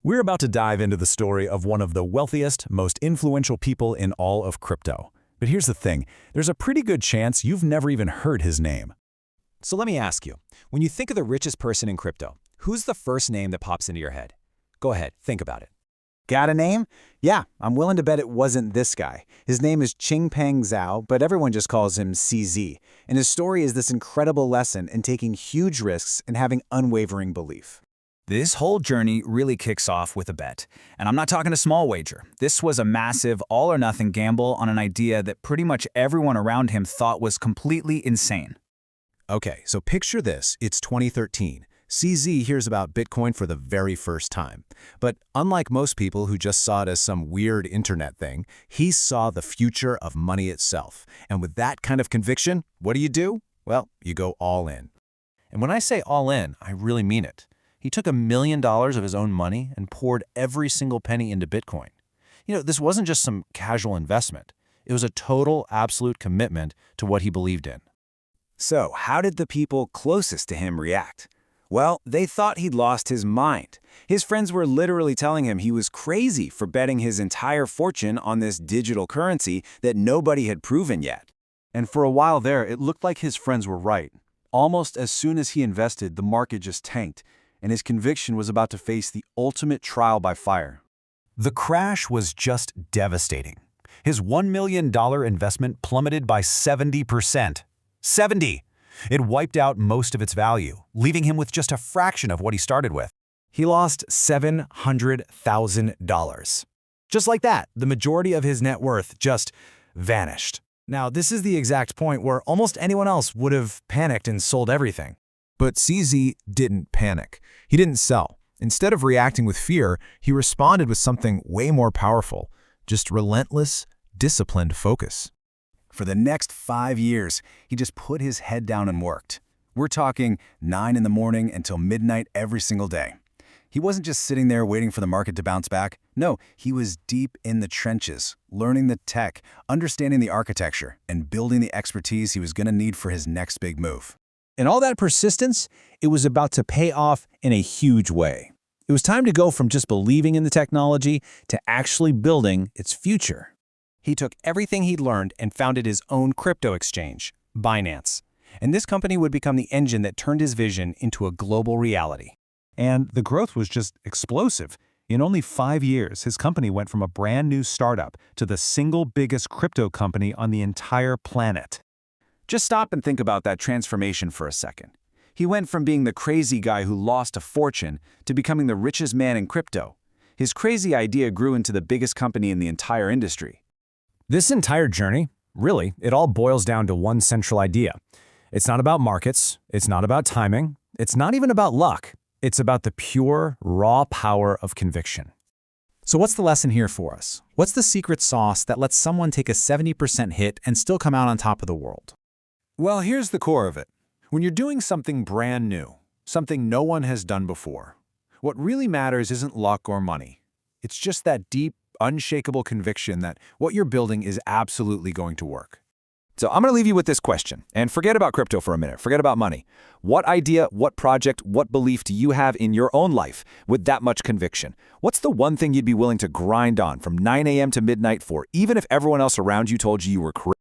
We're about to dive into the story of one of the wealthiest, most influential people in all of crypto. But here's the thing, there's a pretty good chance you've never even heard his name. So let me ask you, when you think of the richest person in crypto, who's the first name that pops into your head? Go ahead, think about it. Got a name? Yeah, I'm willing to bet it wasn't this guy. His name is Changpeng Zhao, but everyone just calls him CZ. And his story is this incredible lesson in taking huge risks and having unwavering belief. This whole journey really kicks off with a bet. And I'm not talking a small wager. This was a massive all-or-nothing gamble on an idea that pretty much everyone around him thought was completely insane. Okay, so picture this, it's 2013. CZ hears about Bitcoin for the very first time. But unlike most people who just saw it as some weird internet thing, he saw the future of money itself. And with that kind of conviction, what do? Well, you go all in. And when I say all in, I really mean it. He took $1 million of his own money and poured every single penny into Bitcoin. This wasn't just some casual investment. It was a total, absolute commitment to what he believed in. So, how did the people closest to him react? Well, they thought he'd lost his mind. His friends were literally telling him he was crazy for betting his entire fortune on this digital currency that nobody had proven yet. And for a while there, it looked like his friends were right. Almost as soon as he invested, the market just tanked, and his conviction was about to face the ultimate trial by fire. The crash was just devastating. His $1 million investment plummeted by 70%. 70! It wiped out most of its value, leaving him with just a fraction of what he started with. He lost $700,000. Just like that, the majority of his net worth just vanished. Now, this is the exact point where almost anyone else would have panicked and sold everything. But CZ didn't panic. He didn't sell. Instead of reacting with fear, he responded with something way more powerful, just relentless, disciplined focus. For the next 5 years, he just put his head down and worked. We're talking 9 in the morning until midnight every single day. He wasn't just sitting there waiting for the market to bounce back. No, he was deep in the trenches, learning the tech, understanding the architecture, and building the expertise he was going to need for his next big move. And all that persistence, it was about to pay off in a huge way. It was time to go from just believing in the technology to actually building its future. He took everything he'd learned and founded his own crypto exchange, Binance. And this company would become the engine that turned his vision into a global reality. And the growth was just explosive. In only 5 years, his company went from a brand new startup to the single biggest crypto company on the entire planet. Just stop and think about that transformation for a second. He went from being the crazy guy who lost a fortune to becoming the richest man in crypto. His crazy idea grew into the biggest company in the entire industry. This entire journey, really, it all boils down to one central idea. It's not about markets, it's not about timing, it's not even about luck. It's about the pure, raw power of conviction. So what's the lesson here for us? What's the secret sauce that lets someone take a 70% hit and still come out on top of the world? Well, here's the core of it. When you're doing something brand new, something no one has done before, what really matters isn't luck or money. It's just that deep, unshakable conviction that what you're building is absolutely going to work. So I'm going to leave you with this question, and forget about crypto for a minute, forget about money. What idea, what project, what belief do you have in your own life with that much conviction? What's the one thing you'd be willing to grind on from 9 a.m. to midnight for, even if everyone else around you told you were crazy?